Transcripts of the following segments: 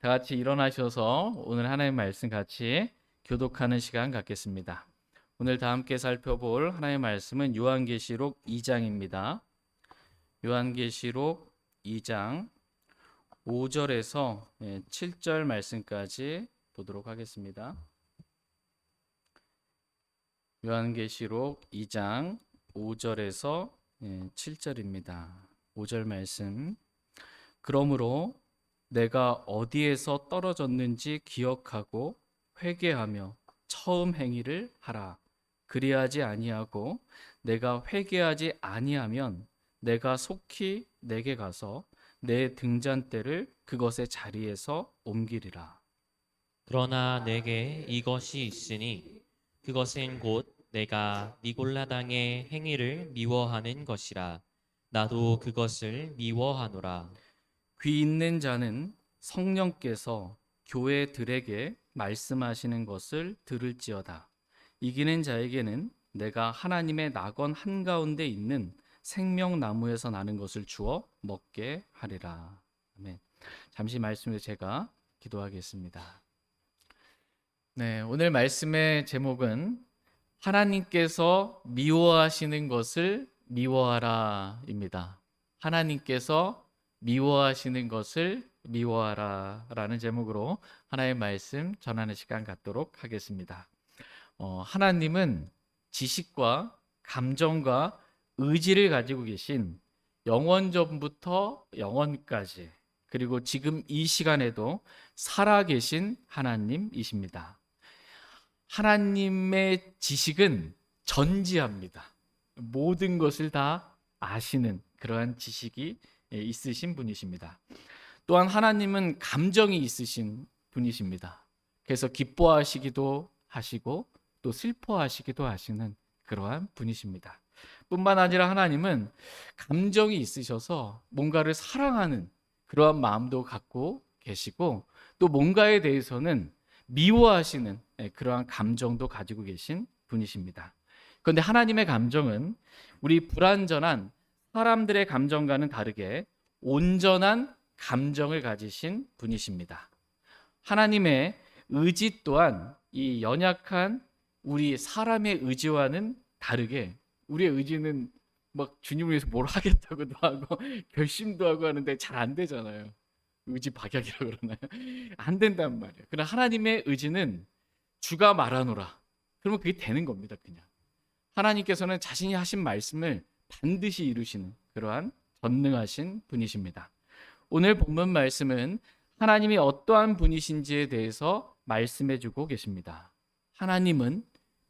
다 같이 일어나셔서 오늘 하나님의 말씀 같이 교독하는 시간 갖겠습니다. 오늘 다 함께 살펴볼 하나님의 말씀은 요한계시록 2장입니다. 요한계시록 2장 5절에서 7절 말씀까지 보도록 하겠습니다. 요한계시록 2장 5절에서 7절입니다. 5절 말씀. 그러므로 내가 어디에서 떨어졌는지 기억하고 회개하며 처음 행위를 하라. 그리하지 아니하고 내가 회개하지 아니하면 내가 속히 내게 가서 내 등잔대를 그것의 자리에서 옮기리라. 그러나 내게 이것이 있으니 그것은 곧 내가 니골라당의 행위를 미워하는 것이라. 나도 그것을 미워하노라. 귀 있는 자는 성령께서 교회들에게 말씀하시는 것을 들을지어다. 이기는 자에게는 내가 하나님의 낙원 한가운데 있는 생명나무에서 나는 것을 주어 먹게 하리라. 아멘. 잠시 말씀을 제가 기도하겠습니다. 네, 오늘 말씀의 제목은 하나님께서 미워하시는 것을 미워하라입니다. 하나님께서 미워하시는 것을 미워하라라는 제목으로 하나님의 말씀 전하는 시간 갖도록 하겠습니다. 하나님은 지식과 감정과 의지를 가지고 계신 영원전부터 영원까지 그리고 지금 이 시간에도 살아계신 하나님이십니다. 하나님의 지식은 전지합니다. 모든 것을 다 아시는 그러한 지식이 있으신 분이십니다. 또한 하나님은 감정이 있으신 분이십니다. 그래서 기뻐하시기도 하시고 또 슬퍼하시기도 하시는 그러한 분이십니다. 뿐만 아니라 하나님은 감정이 있으셔서 뭔가를 사랑하는 그러한 마음도 갖고 계시고 또 뭔가에 대해서는 미워하시는 그러한 감정도 가지고 계신 분이십니다. 그런데 하나님의 감정은 우리 불완전한 사람들의 감정과는 다르게 온전한 감정을 가지신 분이십니다. 하나님의 의지 또한 이 연약한 우리 사람의 의지와는 다르게 우리의 의지는 막 주님을 위해서 뭘 하겠다고도 하고 결심도 하고 하는데 잘 안 되잖아요. 의지 박약이라고 그러나요? 안 된단 말이에요. 그러나 하나님의 의지는 주가 말하노라. 그러면 그게 되는 겁니다. 그냥 하나님께서는 자신이 하신 말씀을 반드시 이루시는 그러한 전능하신 분이십니다. 오늘 본문 말씀은 하나님이 어떠한 분이신지에 대해서 말씀해주고 계십니다. 하나님은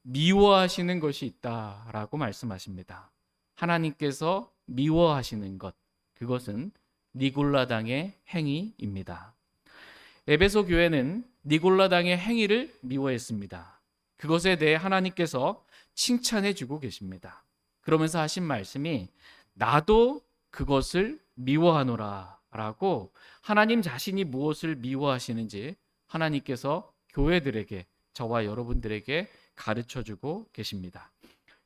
미워하시는 것이 있다라고 말씀하십니다. 하나님께서 미워하시는 것, 그것은 니골라당의 행위입니다. 에베소 교회는 니골라당의 행위를 미워했습니다. 그것에 대해 하나님께서 칭찬해 주고 계십니다. 그러면서 하신 말씀이 나도 그것을 미워하노라 라고 하나님 자신이 무엇을 미워하시는지 하나님께서 교회들에게 저와 여러분들에게 가르쳐 주고 계십니다.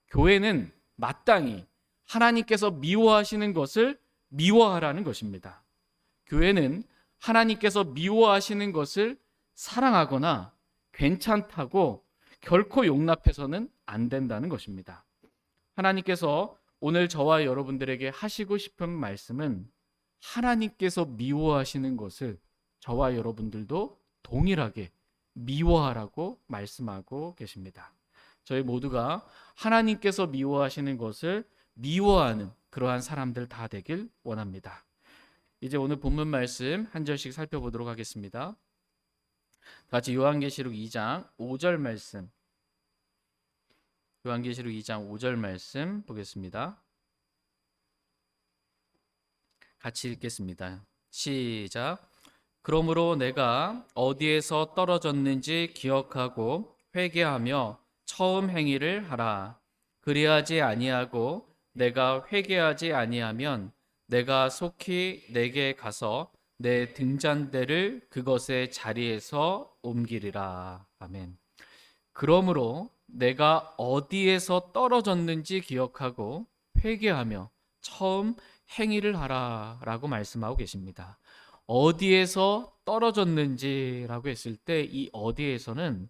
교회는 마땅히 하나님께서 미워하시는 것을 미워하라는 것입니다. 교회는 하나님께서 미워하시는 것을 사랑하거나 괜찮다고 결코 용납해서는 안 된다는 것입니다. 하나님께서 오늘 저와 여러분들에게 하시고 싶은 말씀은 하나님께서 미워하시는 것을 저와 여러분들도 동일하게 미워하라고 말씀하고 계십니다. 저희 모두가 하나님께서 미워하시는 것을 미워하는 그러한 사람들 다 되길 원합니다. 이제 오늘 본문 말씀 한 절씩 살펴보도록 하겠습니다. 같이 요한계시록 2장 5절 말씀. 요한계시록 2장 5절 말씀 보겠습니다. 같이 읽겠습니다. 시작. 그러므로 내가 어디에서 떨어졌는지 기억하고 회개하며 처음 행위를 하라. 그리하지 아니하고 내가 회개하지 아니하면 내가 속히 내게 가서 내 등잔대를 그것의 자리에서 옮기리라. 아멘. 그러므로 내가 어디에서 떨어졌는지 기억하고 회개하며 처음 행위를 하라라고 말씀하고 계십니다. 어디에서 떨어졌는지라고 했을 때 이 어디에서는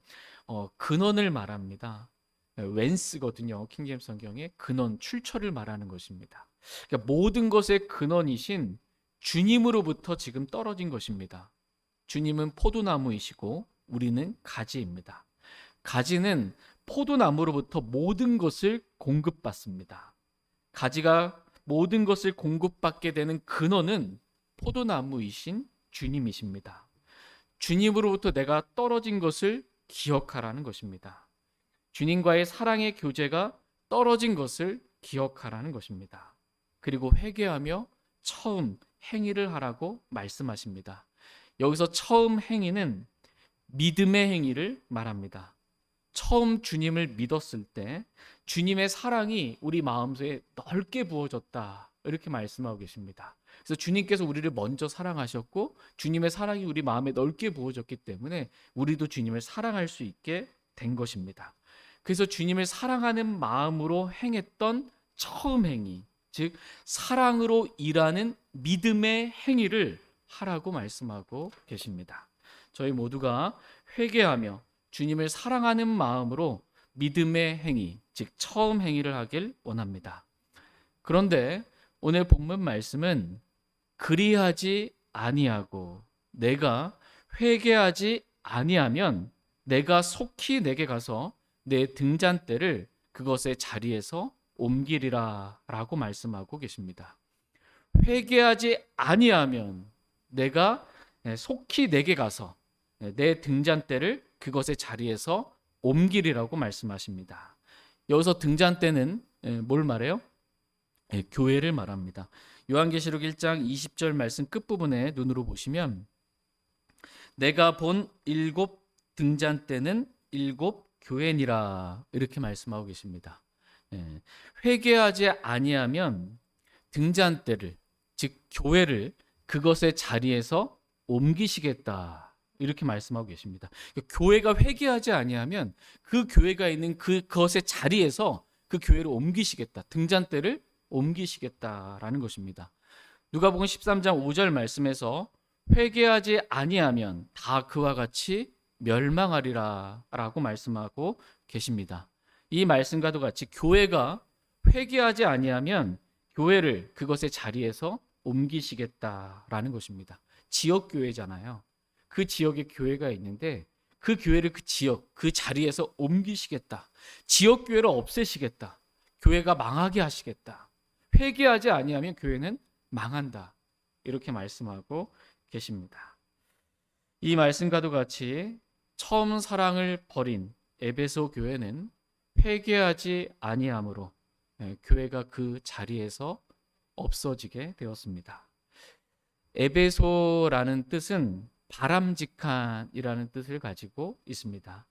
근원을 말합니다. 웬스거든요. 킹제임스 성경의 근원, 출처를 말하는 것입니다. 그러니까 모든 것의 근원이신 주님으로부터 지금 떨어진 것입니다. 주님은 포도나무이시고 우리는 가지입니다. 가지는 포도나무로부터 모든 것을 공급받습니다. 가지가 모든 것을 공급받게 되는 근원은 포도나무이신 주님이십니다. 주님으로부터 내가 떨어진 것을 기억하라는 것입니다. 주님과의 사랑의 교제가 떨어진 것을 기억하라는 것입니다. 그리고 회개하며 처음 행위를 하라고 말씀하십니다. 여기서 처음 행위는 믿음의 행위를 말합니다. 처음 주님을 믿었을 때 주님의 사랑이 우리 마음속에 넓게 부어졌다, 이렇게 말씀하고 계십니다. 그래서 주님께서 우리를 먼저 사랑하셨고 주님의 사랑이 우리 마음에 넓게 부어졌기 때문에 우리도 주님을 사랑할 수 있게 된 것입니다. 그래서 주님을 사랑하는 마음으로 행했던 처음 행위, 즉 사랑으로 일하는 믿음의 행위를 하라고 말씀하고 계십니다. 저희 모두가 회개하며 주님을 사랑하는 마음으로 믿음의 행위, 즉 처음 행위를 하길 원합니다. 그런데 오늘 본문 말씀은 그리하지 아니하고 내가 회개하지 아니하면 내가 속히 내게 가서 내 등잔대를 그것의 자리에서 옮기리라 라고 말씀하고 계십니다. 회개하지 아니하면 내가 속히 내게 가서 내 등잔대를 그것의 자리에서 옮기리라고 말씀하십니다. 여기서 등잔대는 뭘 말해요? 교회를 말합니다. 요한계시록 1장 20절 말씀 끝부분에 눈으로 보시면 내가 본 7 등잔대는 7 교회니라 이렇게 말씀하고 계십니다. 회개하지 아니하면 등잔대를, 즉 교회를 그것의 자리에서 옮기시겠다 이렇게 말씀하고 계십니다. 교회가 회개하지 아니하면 그 교회가 있는 그것의 자리에서 그 교회를 옮기시겠다, 등잔대를 옮기시겠다라는 것입니다. 누가복음 13장 5절 말씀에서 회개하지 아니하면 다 그와 같이 멸망하리라 라고 말씀하고 계십니다. 이 말씀과도 같이 교회가 회개하지 아니하면 교회를 그것의 자리에서 옮기시겠다라는 것입니다. 지역교회잖아요. 그 지역에 교회가 있는데 그 교회를 그 지역, 그 자리에서 옮기시겠다. 지역교회를 없애시겠다. 교회가 망하게 하시겠다. 회개하지 아니하면 교회는 망한다. 이렇게 말씀하고 계십니다. 이 말씀과도 같이 처음 사랑을 버린 에베소 교회는 회개하지 아니함으로 교회가 그 자리에서 없어지게 되었습니다. 에베소라는 뜻은 바람직한이라는 뜻을 가지고 있습니다.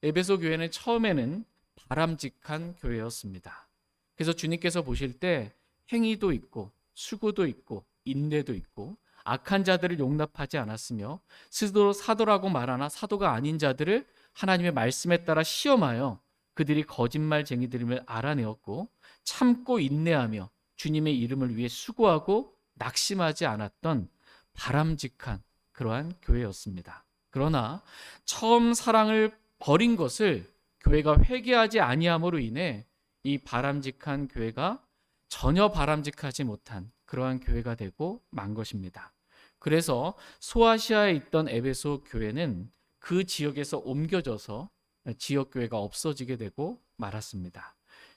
에베소 교회는 처음에는 바람직한 교회였습니다. 그래서 주님께서 보실 때 행위도 있고 수고도 있고 인내도 있고 악한 자들을 용납하지 않았으며 스스로 사도라고 말하나 사도가 아닌 자들을 하나님의 말씀에 따라 시험하여 그들이 거짓말쟁이들임을 알아내었고 참고 인내하며 주님의 이름을 위해 수고하고 낙심하지 않았던 바람직한 그러한 교회였습니다. 그러나 처음 사랑을 버린 것을 교회가 회개하지 아니함으로 인해 이 바람직한 교회가 전혀 바람직하지 못한 그러한 교회가 되고 만 것입니다. 그래서 소아시아에 있던 에베소 교회는 그 지역에서 옮겨져서 지역 교회가 없어지게 되고 말았습니다.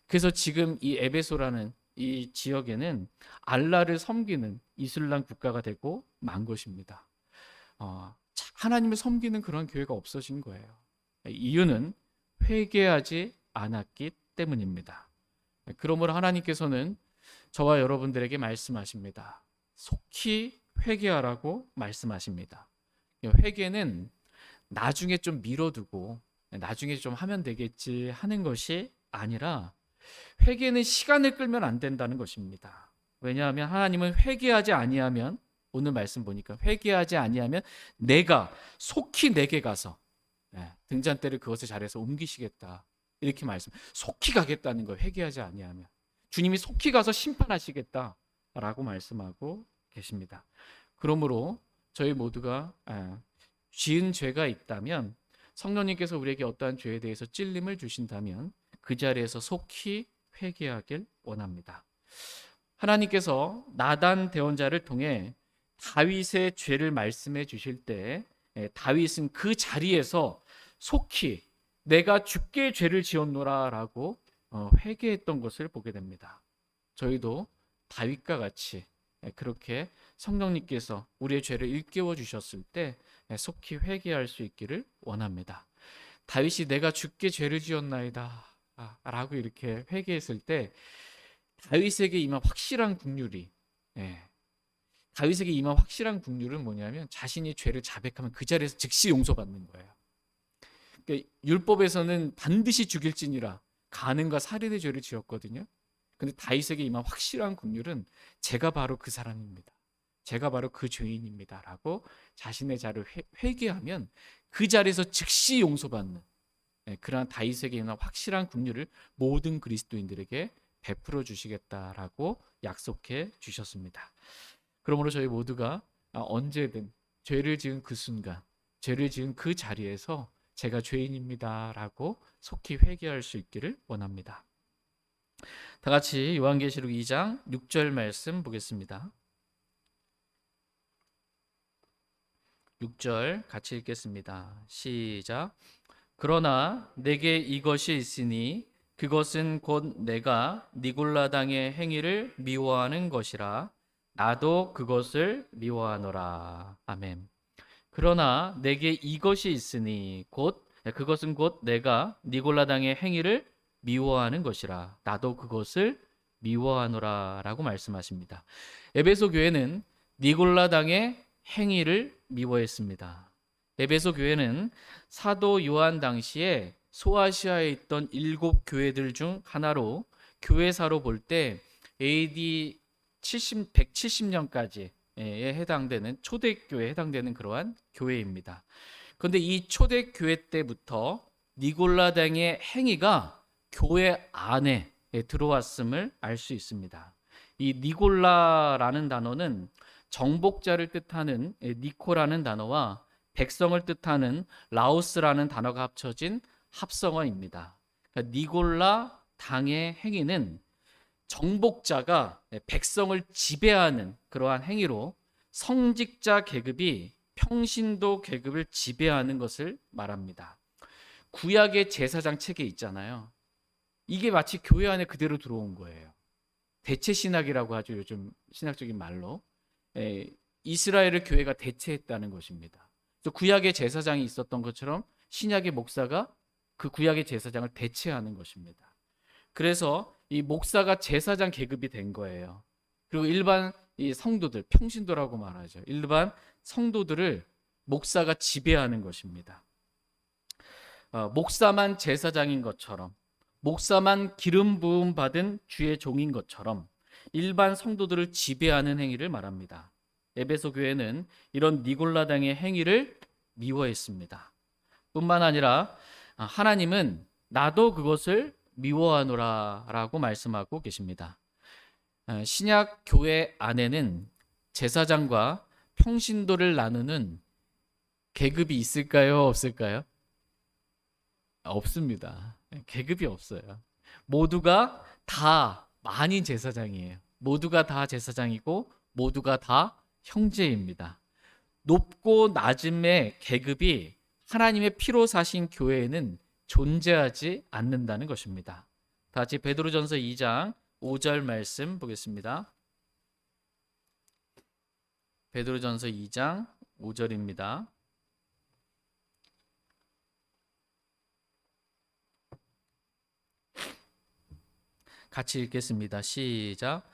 그래서 지금 이 에베소라는 이 지역에는 알라를 섬기는 이슬람 국가가 되고 만 것입니다. 하나님을 섬기는 그런 교회가 없어진 거예요. 이유는 회개하지 않았기 때문입니다. 그러므로 하나님께서는 저와 여러분들에게 말씀하십니다. 속히 회개하라고 말씀하십니다. 회개는 나중에 좀 미뤄두고 나중에 좀 하면 되겠지 하는 것이 아니라 회개는 시간을 끌면 안 된다는 것입니다. 왜냐하면 하나님은 회개하지 아니하면, 오늘 말씀 보니까 회개하지 아니하면 내가 속히 내게 가서 등잔대를 그것의 자리에서 옮기시겠다 이렇게 말씀. 속히 가겠다는 거예요. 회개하지 아니하면 주님이 속히 가서 심판하시겠다라고 말씀하고 계십니다. 그러므로 저희 모두가 지은 죄가 있다면 성령님께서 우리에게 어떠한 죄에 대해서 찔림을 주신다면 그 자리에서 속히 회개하길 원합니다. 하나님께서 나단 대언자를 통해 다윗의 죄를 말씀해 주실 때 다윗은 그 자리에서 속히 내가 주께 죄를 지었노라라고 회개했던 것을 보게 됩니다. 저희도 다윗과 같이 그렇게 성령님께서 우리의 죄를 일깨워 주셨을 때 속히 회개할 수 있기를 원합니다. 다윗이 내가 주께 죄를 지었나이다 라고 이렇게 회개했을 때 다윗에게 임한 확실한 긍휼이 다윗에게 임한 확실한 긍휼은 뭐냐면 자신이 죄를 자백하면 그 자리에서 즉시 용서받는 거예요. 그러니까 율법에서는 반드시 죽일지니라 간음과 살인의 죄를 지었거든요. 근데 다윗에게 임한 확실한 긍휼은 제가 바로 그 사람입니다. 제가 바로 그 죄인입니다. 라고 자신의 자를 회개하면 그 자리에서 즉시 용서받는 그러한 다윗에게 임한 확실한 긍휼을 모든 그리스도인들에게 베풀어 주시겠다라고 약속해 주셨습니다. 그러므로 저희 모두가 언제든 죄를 지은 그 순간, 죄를 지은 그 자리에서 제가 죄인입니다라고 속히 회개할 수 있기를 원합니다. 다 같이 요한계시록 2장 6절 말씀 보겠습니다. 6절 같이 읽겠습니다. 시작. 그러나 내게 이것이 있으니 그것은 곧 내가 니골라당의 행위를 미워하는 것이라 나도 그것을 미워하노라. 아멘. 그러나 내게 이것이 있으니 그것은 곧 내가 니골라당의 행위를 미워하는 것이라 나도 그것을 미워하노라 라고 말씀하십니다. 에베소 교회는 니골라당의 행위를 미워했습니다. 에베소 교회는 사도 요한 당시에 소아시아에 있던 7교회들 중 하나로 교회사로 볼 때 AD 170년까지에 해당되는 초대교회에 해당되는 그러한 교회입니다. 그런데 이 초대교회 때부터 니골라당의 행위가 교회 안에 들어왔음을 알 수 있습니다. 이 니골라라는 단어는 정복자를 뜻하는 니코라는 단어와 백성을 뜻하는 라오스라는 단어가 합쳐진 합성어입니다. 그러니까 니골라 당의 행위는 정복자가 백성을 지배하는 그러한 행위로 성직자 계급이 평신도 계급을 지배하는 것을 말합니다. 구약의 제사장 체계 있잖아요. 이게 마치 교회 안에 그대로 들어온 거예요. 대체 신학이라고 하죠. 요즘 신학적인 말로. 이스라엘을 교회가 대체했다는 것입니다. 그래서 구약의 제사장이 있었던 것처럼 신약의 목사가 그 구약의 제사장을 대체하는 것입니다. 그래서 이 목사가 제사장 계급이 된 거예요. 그리고 일반 이 성도들, 평신도라고 말하죠. 일반 성도들을 목사가 지배하는 것입니다. 목사만 제사장인 것처럼, 목사만 기름 부음 받은 주의 종인 것처럼 일반 성도들을 지배하는 행위를 말합니다. 에베소 교회는 이런 니골라당의 행위를 미워했습니다. 뿐만 아니라 하나님은 나도 그것을 미워하노라라고 말씀하고 계십니다. 신약 교회 안에는 제사장과 평신도를 나누는 계급이 있을까요? 없을까요? 없습니다. 계급이 없어요. 모두가 다 만인 제사장이에요. 모두가 다 제사장이고 모두가 다 형제입니다. 높고 낮음의 계급이 하나님의 피로 사신 교회에는 존재하지 않는다는 것입니다. 다 같이 베드로전서 2장 5절 말씀 보겠습니다. 베드로전서 2장 5절입니다. 같이 읽겠습니다. 시작.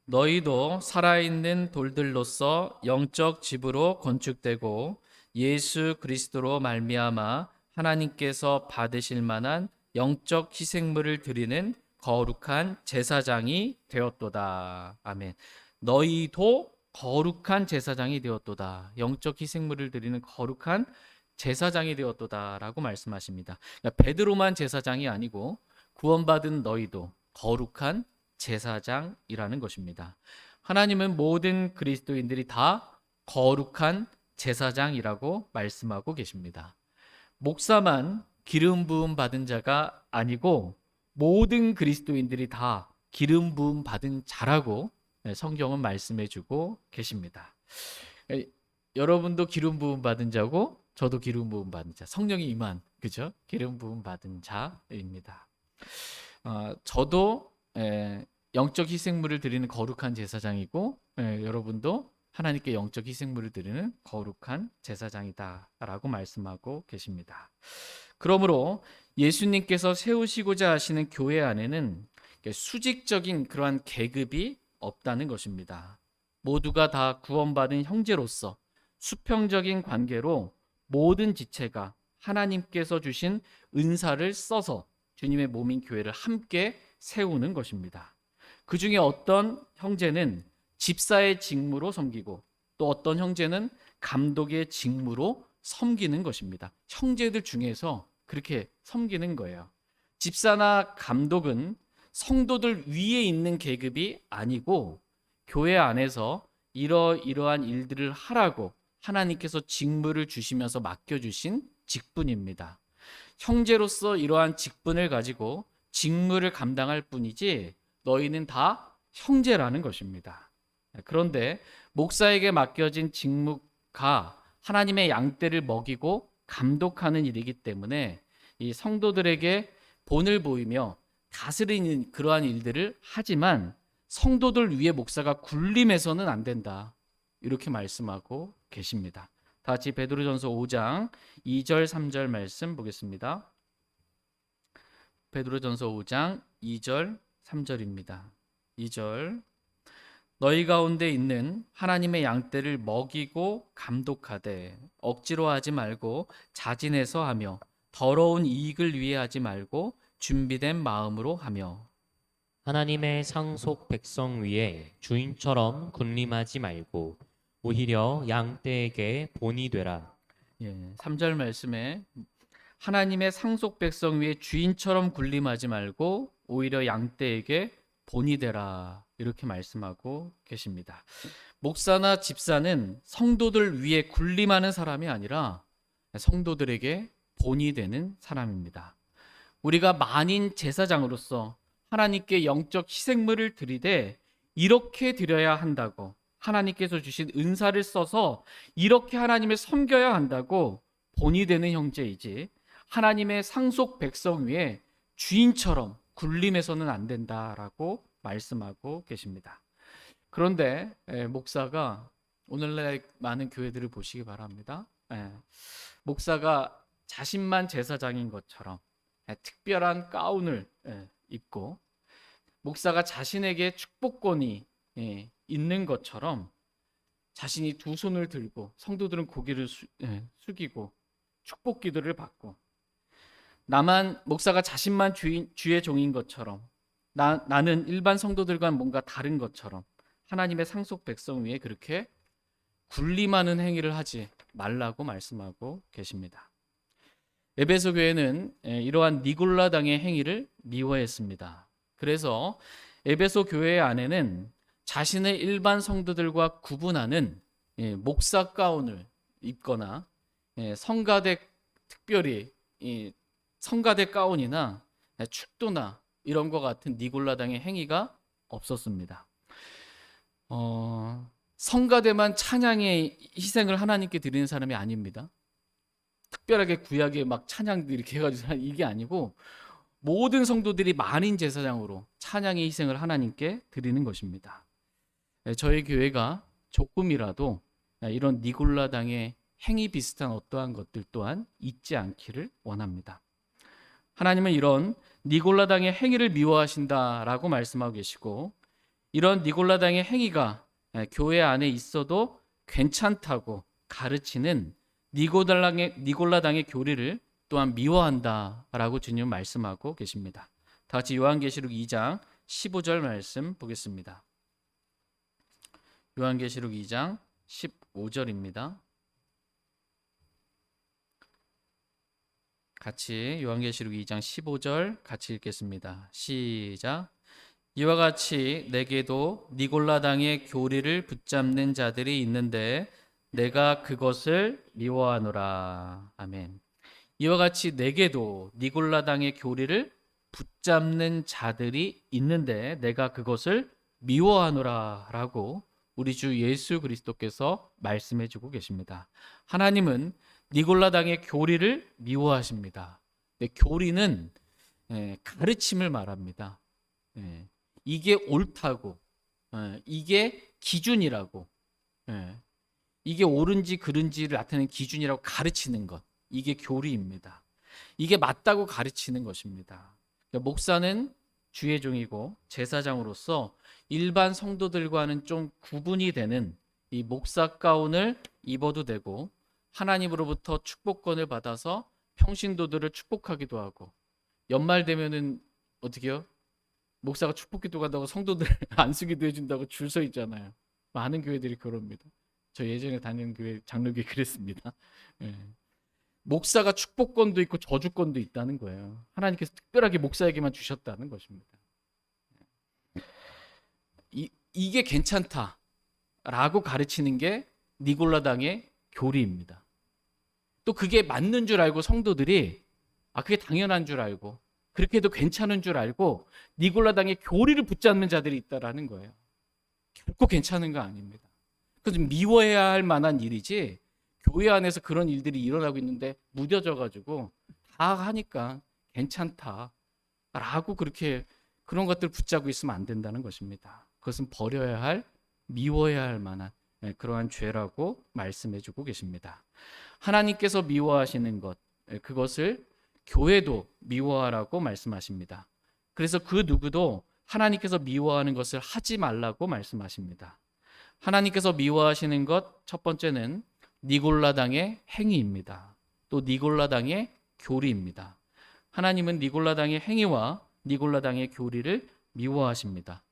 너희도 살아있는 돌들로서 영적 집으로 건축되고 예수 그리스도로 말미암아 하나님께서 받으실 만한 영적 희생물을 드리는 거룩한 제사장이 되었도다. 아멘. 너희도 거룩한 제사장이 되었도다. 영적 희생물을 드리는 거룩한 제사장이 되었도다라고 말씀하십니다. 그러니까 베드로만 제사장이 아니고 구원받은 너희도 거룩한 제사장이라는 것입니다. 하나님은 모든 그리스도인들이 다 거룩한 제사장이라고 말씀하고 계십니다. 목사만 기름 부음 받은 자가 아니고 모든 그리스도인들이 다 기름 부음 받은 자라고 성경은 말씀해 주고 계십니다. 여러분도 기름 부음 받은 자고 저도 기름 부음 받은 자, 성령이 임한, 그죠? 기름 부음 받은 자입니다. 저도 영적 희생물을 드리는 거룩한 제사장이고 여러분도 하나님께 영적 희생물을 드리는 거룩한 제사장이다라고 말씀하고 계십니다. 그러므로 예수님께서 세우시고자 하시는 교회 안에는 수직적인 그러한 계급이 없다는 것입니다. 모두가 다 구원받은 형제로서 수평적인 관계로 모든 지체가 하나님께서 주신 은사를 써서 주님의 몸인 교회를 함께 세우는 것입니다. 그 중에 어떤 형제는 집사의 직무로 섬기고 또 어떤 형제는 감독의 직무로 섬기는 것입니다. 형제들 중에서 그렇게 섬기는 거예요. 집사나 감독은 성도들 위에 있는 계급이 아니고 교회 안에서 이러이러한 일들을 하라고 하나님께서 직무를 주시면서 맡겨주신 직분입니다. 형제로서 이러한 직분을 가지고 직무를 감당할 뿐이지 너희는 다 형제라는 것입니다. 그런데 목사에게 맡겨진 직무가 하나님의 양떼를 먹이고 감독하는 일이기 때문에 이 성도들에게 본을 보이며 다스리는 그러한 일들을 하지만 성도들 위에 목사가 군림해서는 안 된다. 이렇게 말씀하고 계십니다. 다 같이 베드로전서 5장 2절 3절 말씀 보겠습니다. 베드로전서 5장 2절 3절입니다. 2절 너희 가운데 있는 하나님의 양떼를 먹이고 감독하되 억지로 하지 말고 자진해서 하며 더러운 이익을 위해 하지 말고 준비된 마음으로 하며 하나님의 상속 백성 위에 주인처럼 군림하지 말고 오히려 양떼에게 본이 되라. 3절 말씀에 하나님의 상속 백성 위에 주인처럼 군림하지 말고 오히려 양떼에게 본이 되라 이렇게 말씀하고 계십니다. 목사나 집사는 성도들 위에 군림하는 사람이 아니라 성도들에게 본이 되는 사람입니다. 우리가 만인 제사장으로서 하나님께 영적 희생물을 드리되 이렇게 드려야 한다고 하나님께서 주신 은사를 써서 이렇게 하나님을 섬겨야 한다고 본이 되는 형제이지 하나님의 상속 백성 위에 주인처럼 군림해서는 안 된다라고 말씀하고 계십니다. 그런데 목사가 오늘날 많은 교회들을 보시기 바랍니다. 목사가 자신만 제사장인 것처럼 특별한 가운을 입고 목사가 자신에게 축복권이 있는 것처럼 자신이 두 손을 들고 성도들은 고개를 숙이고 축복 기도를 받고 나만 목사가 자신만 주의 종인 것처럼 나는 일반 성도들과는 뭔가 다른 것처럼 하나님의 상속 백성 위에 그렇게 군림하는 행위를 하지 말라고 말씀하고 계십니다. 에베소 교회는 이러한 니골라당의 행위를 미워했습니다. 그래서 에베소 교회 안에는 자신의 일반 성도들과 구분하는 목사 가운을 입거나 성가대 특별히 성가대 가운이나 축도나 이런 것 같은 니골라당의 행위가 없었습니다. 성가대만 찬양의 희생을 하나님께 드리는 사람이 아닙니다. 특별하게 구약에 막 찬양 이렇게 해가지고 이게 아니고 모든 성도들이 만인 제사장으로 찬양의 희생을 하나님께 드리는 것입니다. 저희 교회가 조금이라도 이런 니골라당의 행위 비슷한 어떠한 것들 또한 있지 않기를 원합니다. 하나님은 이런 니골라당의 행위를 미워하신다라고 말씀하고 계시고 이런 니골라당의 행위가 교회 안에 있어도 괜찮다고 가르치는 니골라당의 교리를 또한 미워한다라고 주님 말씀하고 계십니다. 다 같이 요한계시록 2장 15절 말씀 보겠습니다. 요한계시록 2장 15절입니다. 같이 요한계시록 2장 15절 같이 읽겠습니다. 시작. 이와 같이 내게도 니골라당의 교리를 붙잡는 자들이 있는데 내가 그것을 미워하노라. 아멘. 이와 같이 내게도 니골라당의 교리를 붙잡는 자들이 있는데 내가 그것을 미워하노라라고 우리 주 예수 그리스도께서 말씀해 주고 계십니다. 하나님은 니골라당의 교리를 미워하십니다. 교리는 가르침을 말합니다. 이게 옳다고, 이게 기준이라고, 이게 옳은지 그른지를 나타내는 기준이라고 가르치는 것, 이게 교리입니다. 이게 맞다고 가르치는 것입니다. 목사는 주의 종이고 제사장으로서 일반 성도들과는 좀 구분이 되는 이 목사 가운을 입어도 되고 하나님으로부터 축복권을 받아서 평신도들을 축복하기도 하고 연말 되면은 어떻게 해요? 목사가 축복기도 간다고 성도들 안수기도 해준다고 줄 서 있잖아요. 많은 교회들이 그럽니다. 저 예전에 다니는 교회 장로교회 그랬습니다. 예. 목사가 축복권도 있고 저주권도 있다는 거예요. 하나님께서 특별하게 목사에게만 주셨다는 것입니다. 이게 괜찮다라고 가르치는 게 니골라당의 교리입니다. 또 그게 맞는 줄 알고 성도들이 그게 당연한 줄 알고 그렇게 해도 괜찮은 줄 알고 니골라당의 교리를 붙잡는 자들이 있다라는 거예요. 결코 괜찮은 거 아닙니다. 그래서 미워해야 할 만한 일이지 교회 안에서 그런 일들이 일어나고 있는데 무뎌져 가지고 다 하니까 괜찮다라고 그렇게 그런 것들 붙잡고 있으면 안 된다는 것입니다. 그것은 버려야 할, 미워해야 할 만한 그러한 죄라고 말씀해 주고 계십니다. 하나님께서 미워하시는 것, 그것을 교회도 미워하라고 말씀하십니다. 그래서 그 누구도 하나님께서 미워하는 것을 하지 말라고 말씀하십니다. 하나님께서 미워하시는 것 첫 번째는 니골라당의 행위입니다. 또 니골라당의 교리입니다. 하나님은 니골라당의 행위와 니골라당의 교리를 미워하십니다.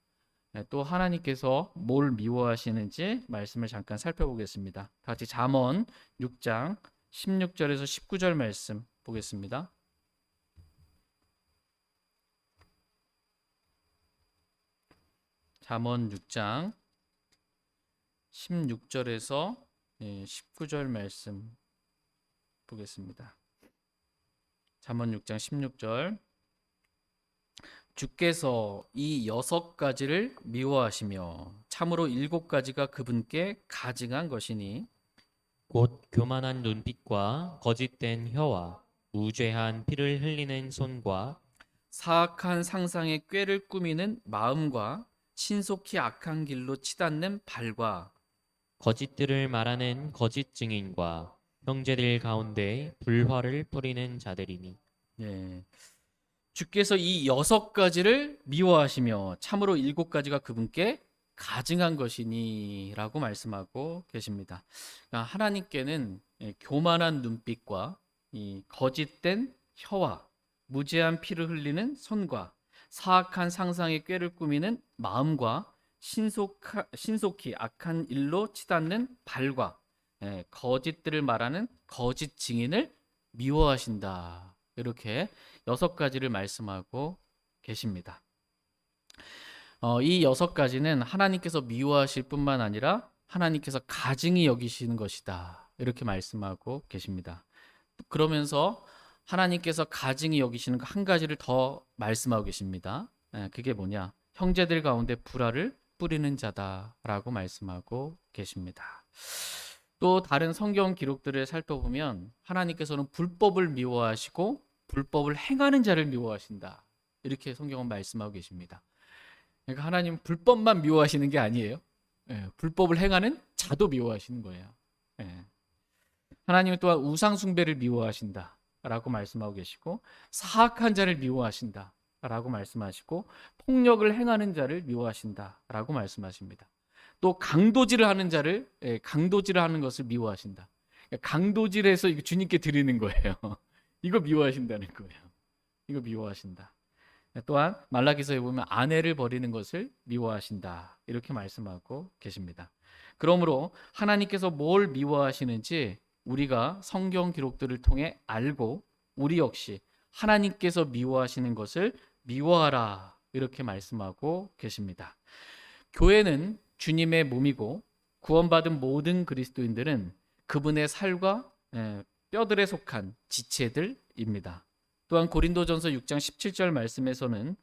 또 하나님께서 뭘 미워하시는지 말씀을 잠깐 살펴보겠습니다. 다 같이 잠언 6장 16절에서 19절 말씀 보겠습니다. 잠언 6장 16절에서 19절 말씀 보겠습니다. 잠언 6장 16절 주께서 이 6가지를 미워하시며 참으로 7가지가 그분께 가증한 것이니 곧 교만한 눈빛과 거짓된 혀와 무죄한 피를 흘리는 손과 사악한 상상의 꾀를 꾸미는 마음과 신속히 악한 길로 치닫는 발과 거짓들을 말하는 거짓 증인과 형제들 가운데 불화를 뿌리는 자들이니 예. 주께서 이 6가지를 미워하시며 참으로 7가지가 그분께 가증한 것이니 라고 말씀하고 계십니다. 그러니까 하나님께는 교만한 눈빛과 이 거짓된 혀와 무죄한 피를 흘리는 손과 사악한 상상의 꾀를 꾸미는 마음과 신속히 악한 일로 치닫는 발과 거짓들을 말하는 거짓 증인을 미워하신다. 이렇게 6가지를 말씀하고 계십니다. 이 6가지는 하나님께서 미워하실 뿐만 아니라 하나님께서 가증히 여기시는 것이다. 이렇게 말씀하고 계십니다. 그러면서 하나님께서 가증히 여기시는 거 한 가지를 더 말씀하고 계십니다. 그게 뭐냐? 형제들 가운데 불화를 뿌리는 자다라고 말씀하고 계십니다. 또 다른 성경 기록들을 살펴보면 하나님께서는 불법을 미워하시고 불법을 행하는 자를 미워하신다. 이렇게 성경은 말씀하고 계십니다. 그러니까 하나님 불법만 미워하시는 게 아니에요. 불법을 행하는 자도 미워하시는 거예요. 하나님은 또한 우상 숭배를 미워하신다. 라고 말씀하고 계시고 사악한 자를 미워하신다. 라고 말씀하시고 폭력을 행하는 자를 미워하신다. 라고 말씀하십니다. 또 강도질을 하는 자를 강도질을 하는 것을 미워하신다. 강도질해서 이거 주님께 드리는 거예요. 이거 미워하신다는 거예요. 이거 미워하신다. 또한 말라기서에 보면 아내를 버리는 것을 미워하신다. 이렇게 말씀하고 계십니다. 그러므로 하나님께서 뭘 미워하시는지 우리가 성경 기록들을 통해 알고 우리 역시 하나님께서 미워하시는 것을 미워하라. 이렇게 말씀하고 계십니다. 교회는 주님의 몸이고 구원받은 모든 그리스도인들은 그분의 살과 뼈들에 속한 지체들입니다. 또한 고린도전서 6장 17절 말씀에서는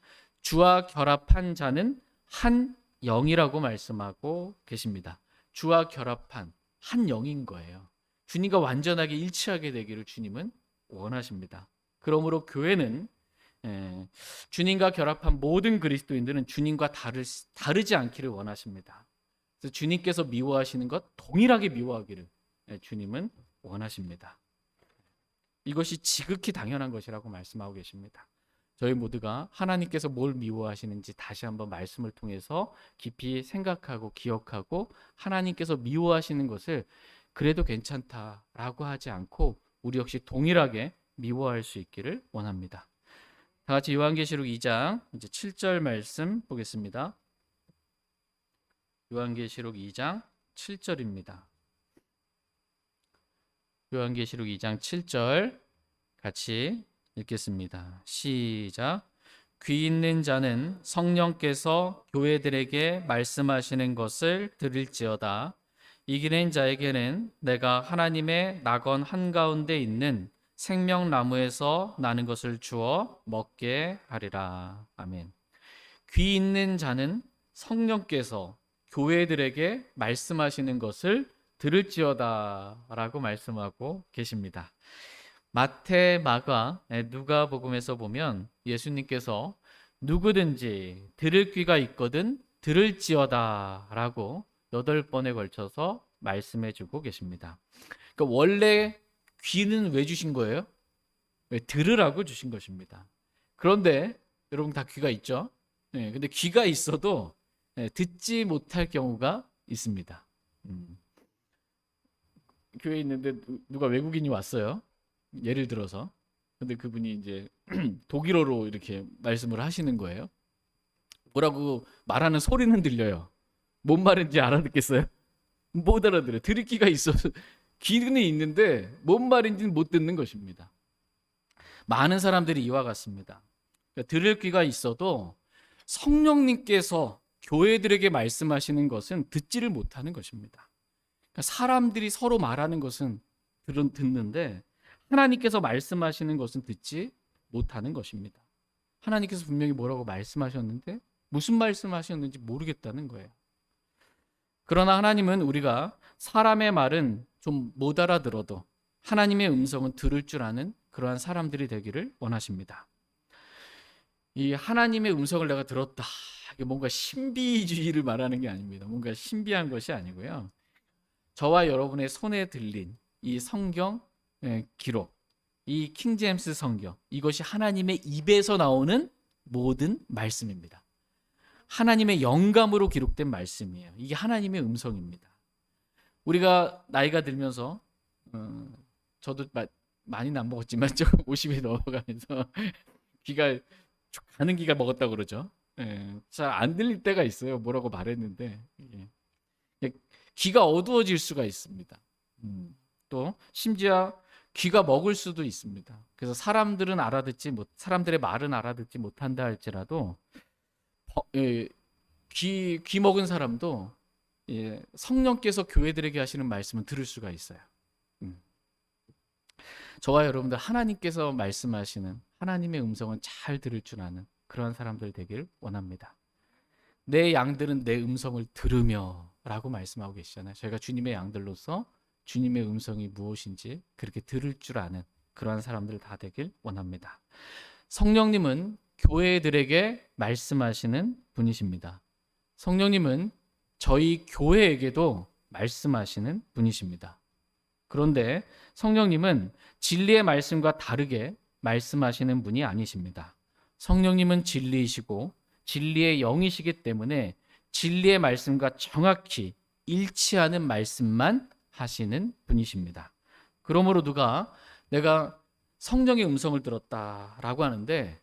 주와 결합한 자는 한 영이라고 말씀하고 계십니다. 주와 결합한 한 영인 거예요. 주님과 완전하게 일치하게 되기를 주님은 원하십니다. 그러므로 교회는 주님과 결합한 모든 그리스도인들은 주님과 다르지 않기를 원하십니다. 그래서 주님께서 미워하시는 것 동일하게 미워하기를 주님은 원하십니다. 이것이 지극히 당연한 것이라고 말씀하고 계십니다. 저희 모두가 하나님께서 뭘 미워하시는지 다시 한번 말씀을 통해서 깊이 생각하고 기억하고 하나님께서 미워하시는 것을 그래도 괜찮다라고 하지 않고 우리 역시 동일하게 미워할 수 있기를 원합니다. 다 같이 요한계시록 2장 이제 7절 말씀 보겠습니다. 요한계시록 2장 7절입니다. 요한계시록 2장 7절 같이 읽겠습니다. 시작. 귀 있는 자는 성령께서 교회들에게 말씀하시는 것을 들을지어다. 이기는 자에게는 내가 하나님의 낙원 한가운데 있는 생명나무에서 나는 것을 주어 먹게 하리라. 아멘. 귀 있는 자는 성령께서 교회들에게 말씀하시는 것을 들을지어다 라고 말씀하고 계십니다. 마태, 마가, 누가복음에서 보면 예수님께서 누구든지 들을 귀가 있거든 들을지어다 라고 8번에 걸쳐서 말씀해 주고 계십니다. 그러니까 원래 귀는 왜 주신 거예요? 왜 들으라고 주신 것입니다. 그런데 여러분 다 귀가 있죠? 근데 귀가 있어도 듣지 못할 경우가 있습니다. 교회에 있는데 누가 외국인이 왔어요. 예를 들어서. 근데 그분이 이제 독일어로 이렇게 말씀을 하시는 거예요. 뭐라고 말하는 소리는 들려요. 뭔 말인지 알아듣겠어요? 못 알아들어요. 들을 귀가 있어서 귀는 있는데 뭔 말인지는 못 듣는 것입니다. 많은 사람들이 이와 같습니다. 그러니까 들을 귀가 있어도 성령님께서 교회들에게 말씀하시는 것은 듣지를 못하는 것입니다. 그러니까 사람들이 서로 말하는 것은 듣는데 하나님께서 말씀하시는 것은 듣지 못하는 것입니다. 하나님께서 분명히 뭐라고 말씀하셨는데 무슨 말씀하셨는지 모르겠다는 거예요. 그러나 하나님은 우리가 사람의 말은 좀 못 알아들어도 하나님의 음성은 들을 줄 아는 그러한 사람들이 되기를 원하십니다. 이 하나님의 음성을 내가 들었다. 이게 뭔가 신비주의를 말하는 게 아닙니다. 뭔가 신비한 것이 아니고요. 저와 여러분의 손에 들린 이 성경 기록, 이 킹제임스 성경, 이것이 하나님의 입에서 나오는 모든 말씀입니다. 하나님의 영감으로 기록된 말씀이에요. 이게 하나님의 음성입니다. 우리가 나이가 들면서 저도 많이는 안 먹었지만 좀 50이 넘어가면서 귀가 가는 귀가 먹었다고 그러죠. 잘 안 들릴 때가 있어요. 뭐라고 말했는데 귀가 어두워질 수가 있습니다. 또 심지어 귀가 먹을 수도 있습니다. 그래서 사람들의 말은 알아듣지 못한다 할지라도 귀 먹은 사람도 성령께서 교회들에게 하시는 말씀은 들을 수가 있어요. 저와 여러분들 하나님께서 말씀하시는 하나님의 음성은 잘 들을 줄 아는 그러한 사람들 되길 원합니다. 내 양들은 내 음성을 들으며 라고 말씀하고 계시잖아요. 저희가 주님의 양들로서 주님의 음성이 무엇인지 그렇게 들을 줄 아는 그러한 사람들 다 되길 원합니다. 성령님은 교회들에게 말씀하시는 분이십니다. 성령님은 저희 교회에게도 말씀하시는 분이십니다. 그런데 성령님은 진리의 말씀과 다르게 말씀하시는 분이 아니십니다. 성령님은 진리이시고 진리의 영이시기 때문에 진리의 말씀과 정확히 일치하는 말씀만 하시는 분이십니다. 그러므로 누가 내가 성령의 음성을 들었다라고 하는데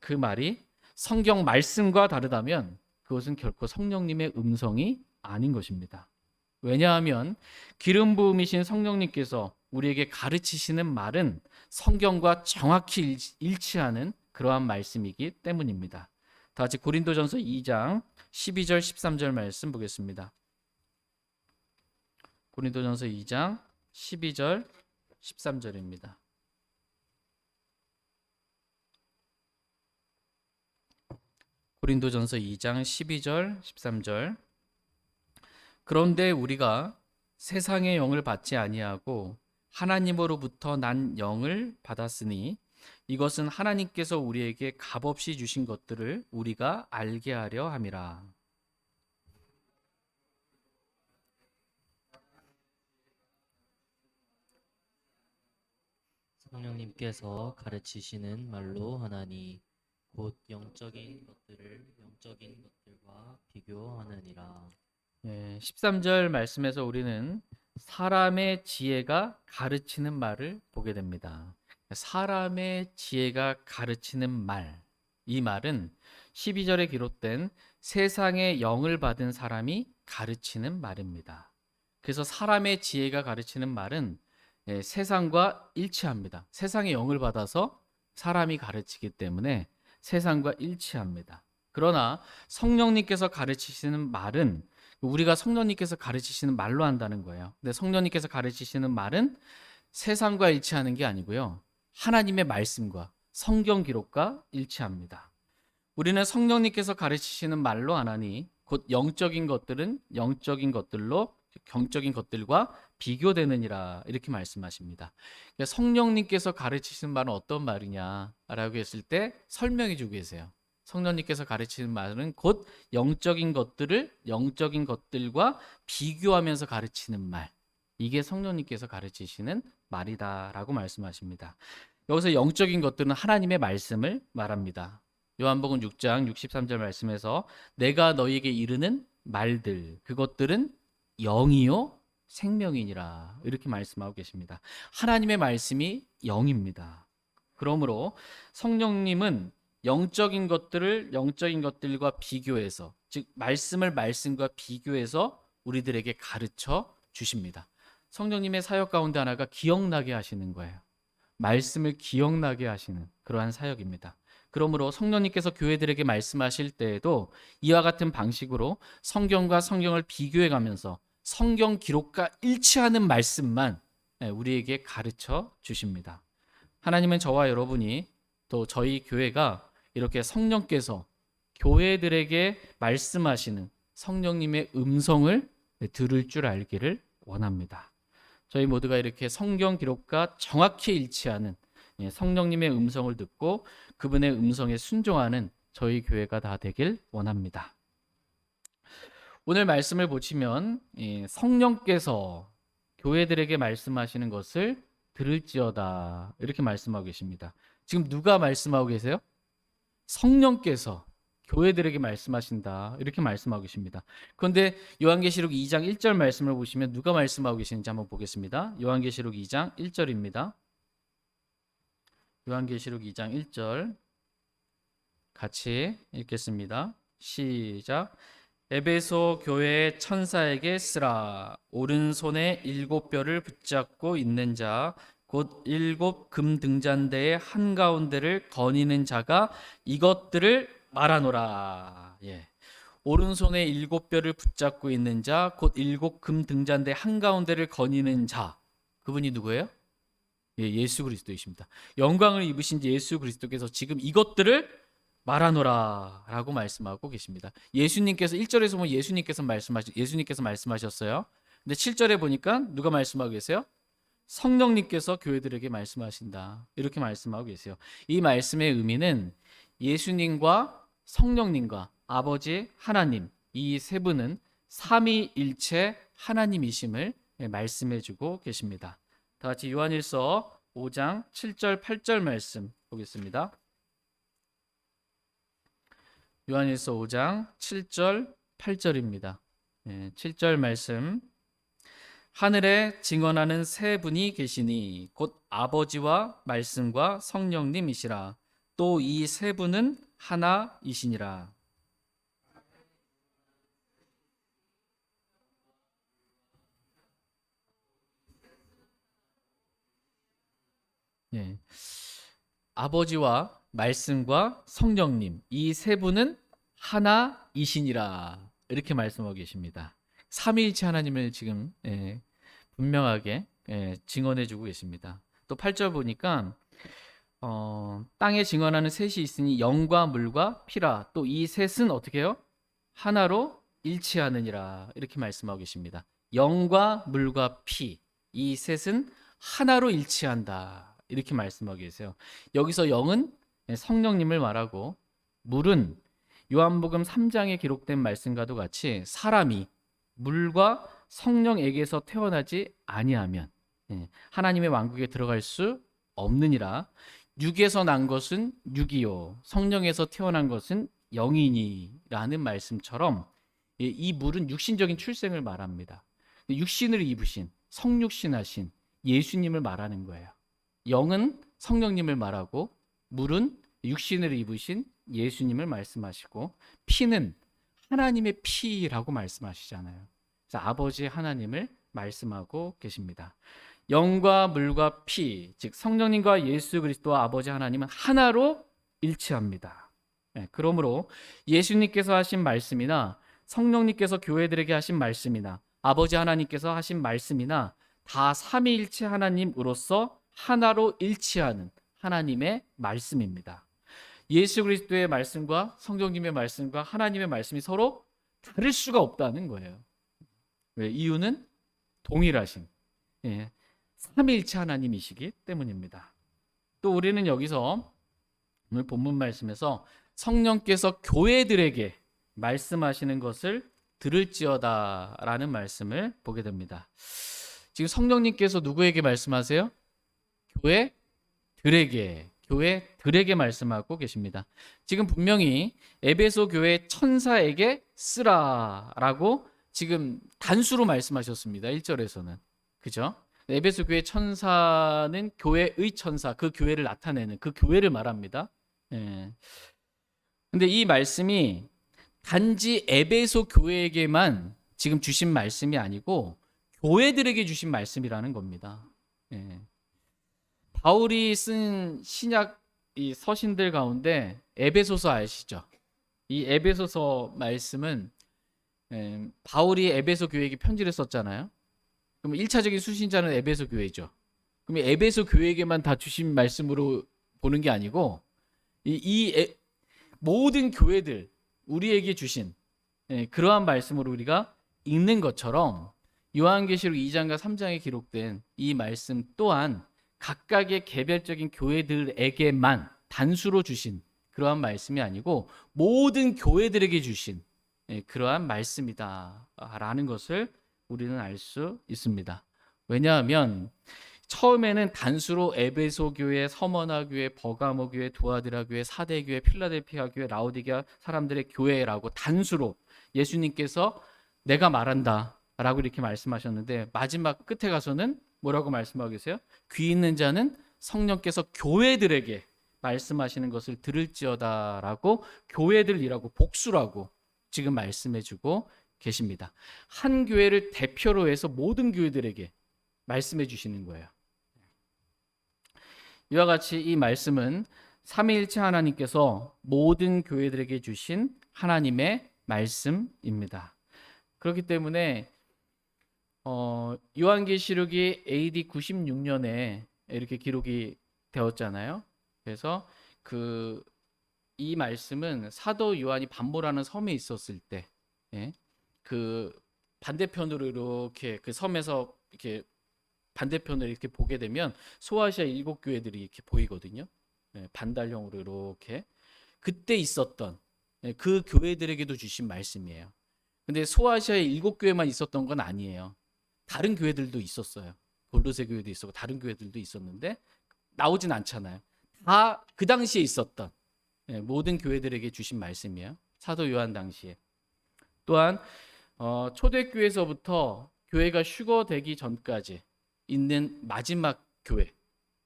그 말이 성경 말씀과 다르다면 그것은 결코 성령님의 음성이 아닌 것입니다. 왜냐하면 기름 부음이신 성령님께서 우리에게 가르치시는 말은 성경과 정확히 일치하는 그러한 말씀이기 때문입니다. 다 같이 고린도전서 2장 12절 13절 말씀 보겠습니다. 고린도전서 2장 12절 13절입니다. 고린도전서 2장 12절 13절. 그런데 우리가 세상의 영을 받지 아니하고 하나님으로부터 난 영을 받았으니 이것은 하나님께서 우리에게 값없이 주신 것들을 우리가 알게 하려 함이라. 성령님께서 가르치시는 말로 하나니 곧 영적인 것들을 영적인 것들과 비교하느니라. 13절 말씀에서 우리는 사람의 지혜가 가르치는 말을 보게 됩니다. 사람의 지혜가 가르치는 말, 이 말은 12절에 기록된 세상의 영을 받은 사람이 가르치는 말입니다. 그래서 사람의 지혜가 가르치는 말은 세상과 일치합니다. 세상의 영을 받아서 사람이 가르치기 때문에 세상과 일치합니다. 그러나 성령님께서 가르치시는 말은 우리가 성령님께서 가르치시는 말로 한다는 거예요. 근데 성령님께서 가르치시는 말은 세상과 일치하는 게 아니고요. 하나님의 말씀과 성경 기록과 일치합니다. 우리는 성령님께서 가르치시는 말로 하나니 곧 영적인 것들은 영적인 것들로 경적인 것들과 비교되느니라 이렇게 말씀하십니다. 성령님께서 가르치시는 말은 어떤 말이냐라고 했을 때 설명해 주고 계세요. 성령님께서 가르치는 말은 곧 영적인 것들을 영적인 것들과 비교하면서 가르치는 말. 이게 성령님께서 가르치시는 말이다라고 말씀하십니다. 여기서 영적인 것들은 하나님의 말씀을 말합니다. 요한복음 6장 63절 말씀에서 내가 너희에게 이르는 말들 그것들은 영이요 생명이니라 이렇게 말씀하고 계십니다. 하나님의 말씀이 영입니다. 그러므로 성령님은 영적인 것들을 영적인 것들과 비교해서 즉 말씀을 말씀과 비교해서 우리들에게 가르쳐 주십니다. 성령님의 사역 가운데 하나가 기억나게 하시는 거예요. 말씀을 기억나게 하시는 그러한 사역입니다. 그러므로 성령님께서 교회들에게 말씀하실 때에도 이와 같은 방식으로 성경과 성경을 비교해 가면서 성경 기록과 일치하는 말씀만 우리에게 가르쳐 주십니다. 하나님은 저와 여러분이 또 저희 교회가 이렇게 성령께서 교회들에게 말씀하시는 성령님의 음성을 들을 줄 알기를 원합니다. 저희 모두가 이렇게 성경 기록과 정확히 일치하는 성령님의 음성을 듣고 그분의 음성에 순종하는 저희 교회가 다 되길 원합니다. 오늘 말씀을 보시면 성령께서 교회들에게 말씀하시는 것을 들을지어다 이렇게 말씀하고 계십니다. 지금 누가 말씀하고 계세요? 성령께서 교회들에게 말씀하신다 이렇게 말씀하고 계십니다. 그런데 요한계시록 2장 1절 말씀을 보시면 누가 말씀하고 계시는지 한번 보겠습니다. 요한계시록 2장 1절입니다. 요한계시록 2장 1절 같이 읽겠습니다. 시작. 에베소 교회 천사에게 쓰라. 오른손에 7뼈를 붙잡고 있는 자 곧 7 금 등잔대의 한가운데를 거니는 자가 이것들을 말하노라. 오른손에 7뼈를 붙잡고 있는 자 곧 7 금 등잔대 한가운데를 거니는 자 그분이 누구예요? 예수 그리스도이십니다. 영광을 입으신 예수 그리스도께서 지금 이것들을 말하노라 라고 말씀하고 계십니다. 예수님께서 1절에서 보면 예수님께서 말씀하셨어요. 근데 7절에 보니까 누가 말씀하고 계세요? 성령님께서 교회들에게 말씀하신다 이렇게 말씀하고 계세요. 이 말씀의 의미는 예수님과 성령님과 아버지 하나님 이 세 분은 삼위일체 하나님이심을 말씀해주고 계십니다. 다 같이 요한일서 5장 7절 8절 말씀 보겠습니다. 요한일서 5장 7절 8절입니다. 7절 말씀. 하늘에 증언하는 세 분이 계시니 곧 아버지와 말씀과 성령님이시라. 또 이 세 분은 하나이시니라. 아버지와 말씀과 성령님 이 세 분은 하나이시니라 이렇게 말씀하고 계십니다. 삼위일체 하나님을 지금 분명하게 증언해주고 계십니다. 또 8절 보니까 땅에 증언하는 셋이 있으니 영과 물과 피라. 또 이 셋은 어떻게 해요? 하나로 일치하느니라. 이렇게 말씀하고 계십니다. 영과 물과 피, 이 셋은 하나로 일치한다. 이렇게 말씀하고 계세요. 여기서 영은 성령님을 말하고, 물은 요한복음 3장에 기록된 말씀과도 같이 사람이 물과 성령에게서 태어나지 아니하면 하나님의 왕국에 들어갈 수 없느니라. 육에서 난 것은 육이요 성령에서 태어난 것은 영이니라는 말씀처럼 이 물은 육신적인 출생을 말합니다. 육신을 입으신 성육신하신 예수님을 말하는 거예요. 영은 성령님을 말하고, 물은 육신을 입으신 예수님을 말씀하시고, 피는 하나님의 피라고 말씀하시잖아요. 그래서 아버지 하나님을 말씀하고 계십니다. 영과 물과 피, 즉 성령님과 예수 그리스도와 아버지 하나님은 하나로 일치합니다. 그러므로 예수님께서 하신 말씀이나 성령님께서 교회들에게 하신 말씀이나 아버지 하나님께서 하신 말씀이나 다 삼위일체 하나님으로서 하나로 일치하는 하나님의 말씀입니다. 예수 그리스도의 말씀과 성령님의 말씀과 하나님의 말씀이 서로 다를 수가 없다는 거예요. 왜? 이유는 동일하신 삼위일체 하나님이시기 때문입니다. 또 우리는 여기서 오늘 본문 말씀에서 성령께서 교회들에게 말씀하시는 것을 들을지어다 라는 말씀을 보게 됩니다. 지금 성령님께서 누구에게 말씀하세요? 교회들에게 말씀하고 계십니다. 지금 분명히 에베소 교회 천사에게 쓰라라고 지금 단수로 말씀하셨습니다. 1절에서는. 그죠? 에베소 교회 천사는 교회의 천사, 그 교회를 나타내는 그 교회를 말합니다. 근데 이 말씀이 단지 에베소 교회에게만 지금 주신 말씀이 아니고 교회들에게 주신 말씀이라는 겁니다. 바울이 쓴 신약 이 서신들 가운데 에베소서 아시죠? 이 에베소서 말씀은 바울이 에베소 교회에게 편지를 썼잖아요. 그럼 1차적인 수신자는 에베소 교회죠. 그럼 에베소 교회에게만 다 주신 말씀으로 보는 게 아니고 모든 교회들 우리에게 주신 그러한 말씀으로 우리가 읽는 것처럼 요한계시록 2장과 3장에 기록된 이 말씀 또한 각각의 개별적인 교회들에게만 단수로 주신 그러한 말씀이 아니고 모든 교회들에게 주신 그러한 말씀이다라는 것을 우리는 알 수 있습니다. 왜냐하면 처음에는 단수로 에베소 교회, 서머나 교회, 버가모 교회, 두아디라 교회, 사대 교회, 필라델피아 교회, 라오디게아 사람들의 교회라고 단수로 예수님께서 내가 말한다 라고 이렇게 말씀하셨는데, 마지막 끝에 가서는 뭐라고 말씀하고 계세요? 귀 있는 자는 성령께서 교회들에게 말씀하시는 것을 들을지어다 라고 교회들이라고 복수라고 지금 말씀해주고 계십니다. 한 교회를 대표로 해서 모든 교회들에게 말씀해 주시는 거예요. 이와 같이 이 말씀은 삼위일체 하나님께서 모든 교회들에게 주신 하나님의 말씀입니다. 그렇기 때문에 요한계시록이 AD 96년에 이렇게 기록이 되었잖아요. 그래서 이 말씀은 사도 요한이 반모라는 섬에 있었을 때, 그 반대편으로 이렇게 그 섬에서 이렇게 반대편을 이렇게 보게 되면 소아시아 7교회들이 이렇게 보이거든요. 반달형으로 이렇게 그때 있었던 그 교회들에게도 주신 말씀이에요. 근데 소아시아에 7교회만 있었던 건 아니에요. 다른 교회들도 있었어요. 골로새 교회도 있었고 다른 교회들도 있었는데 나오진 않잖아요. 다 그 당시에 있었던 모든 교회들에게 주신 말씀이에요. 사도 요한 당시에. 또한 초대교회에서부터 교회가 휴거되기 전까지 있는 마지막 교회,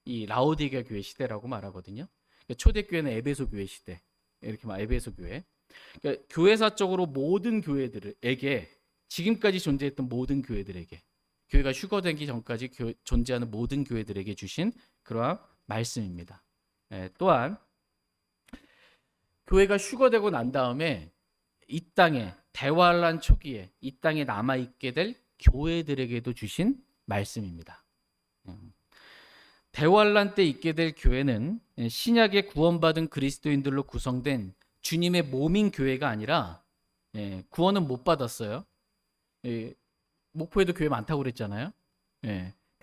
이 라오디게아 교회 시대라고 말하거든요. 그러니까 초대교회는 에베소 교회 시대, 이렇게 말 에베소 교회. 그러니까 교회사적으로 모든 교회들에게, 지금까지 존재했던 모든 교회들에게, 교회가 휴거되기 전까지 존재하는 모든 교회들에게 주신 그러한 말씀입니다. 또한 교회가 휴거되고 난 다음에 이 땅에 대환란 초기에 이 땅에 남아있게 될 교회들에게도 주신 말씀입니다. 대환란 때 있게 될 교회는 신약의 구원받은 그리스도인들로 구성된 주님의 몸인 교회가 아니라, 구원은 못 받았어요. 목포에도 교회 많다고 그랬잖아요.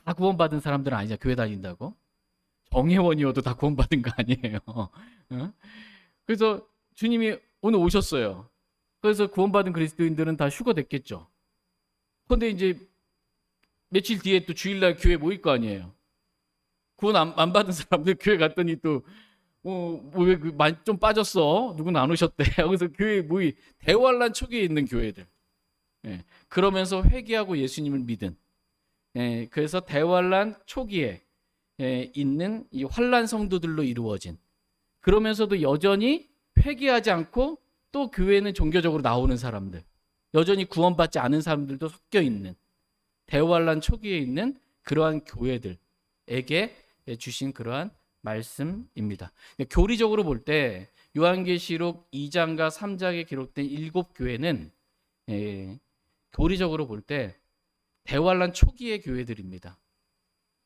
다 구원받은 사람들은 아니잖아. 교회 다닌다고. 정회원이어도 다 구원받은 거 아니에요. 그래서 주님이 오늘 오셨어요. 그래서 구원받은 그리스도인들은 다 휴가 됐겠죠. 그런데 이제 며칠 뒤에 또 주일날 교회 모일 거 아니에요. 구원 안 받은 사람들 교회 갔더니 또 좀 빠졌어. 누구는 안 오셨대. 그래서 교회 모이 대환란 초기에 있는 교회들. 그러면서 회개하고 예수님을 믿은. 그래서 대환란 초기에 있는 이 환란 성도들로 이루어진. 그러면서도 여전히 회개하지 않고 또 교회는 종교적으로 나오는 사람들, 여전히 구원받지 않은 사람들도 섞여 있는 대환란 초기에 있는 그러한 교회들에게 주신 그러한 말씀입니다. 교리적으로 볼 때 요한계시록 2장과 3장에 기록된 7교회는 교리적으로 볼 때 대환란 초기의 교회들입니다.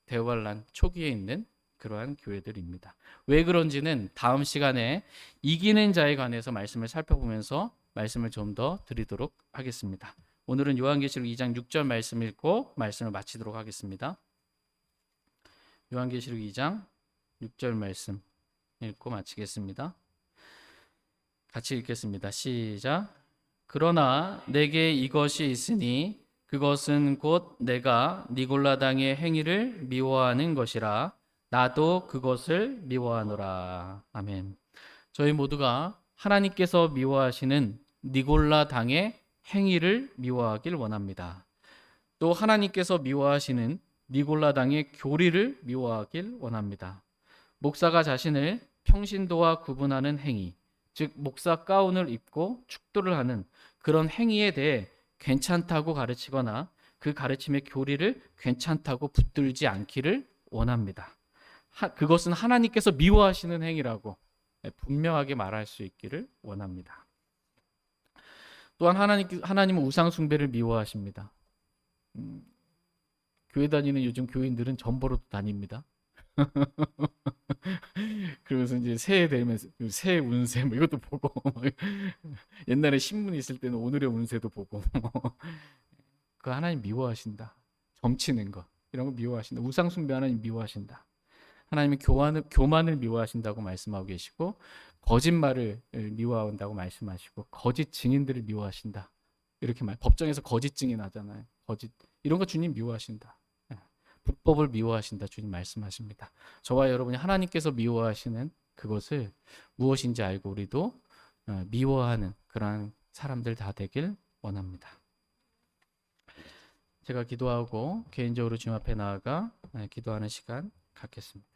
대환란 초기에 있는 그러한 교회들입니다. 왜 그런지는 다음 시간에 이기는 자에 관해서 말씀을 살펴보면서 말씀을 좀 더 드리도록 하겠습니다. 오늘은 요한계시록 2장 6절 말씀 읽고 말씀을 마치도록 하겠습니다. 요한계시록 2장 6절 말씀 읽고 마치겠습니다. 같이 읽겠습니다. 시작. 그러나 내게 이것이 있으니 그것은 곧 내가 니골라당의 행위를 미워하는 것이라 나도 그것을 미워하노라. 아멘. 저희 모두가 하나님께서 미워하시는 니골라당의 행위를 미워하길 원합니다. 또 하나님께서 미워하시는 니골라당의 교리를 미워하길 원합니다. 목사가 자신을 평신도와 구분하는 행위, 즉 목사 가운을 입고 축도를 하는 그런 행위에 대해 괜찮다고 가르치거나 그 가르침의 교리를 괜찮다고 붙들지 않기를 원합니다. 그것은 하나님께서 미워하시는 행위라고 분명하게 말할 수 있기를 원합니다. 또한 하나님은 우상 숭배를 미워하십니다. 교회 다니는 요즘 교인들은 점보로 다닙니다. 그러면서 이제 새해 되면 새해 운세 뭐 이것도 보고 옛날에 신문 있을 때는 오늘의 운세도 보고 그 하나님 미워하신다. 점치는 거 이런 거 미워하신다. 우상 숭배 하나님 미워하신다. 하나님은 교만을 미워하신다고 말씀하고 계시고 거짓말을 미워한다고 말씀하시고 거짓 증인들을 미워하신다. 이렇게 법정에서 거짓 증인하잖아요. 거짓 이런 거 주님 미워하신다. 불법을 미워하신다. 주님 말씀하십니다. 저와 여러분이 하나님께서 미워하시는 그것을 무엇인지 알고 우리도 미워하는 그러한 사람들 다 되길 원합니다. 제가 기도하고 개인적으로 주님 앞에 나아가 기도하는 시간 갖겠습니다.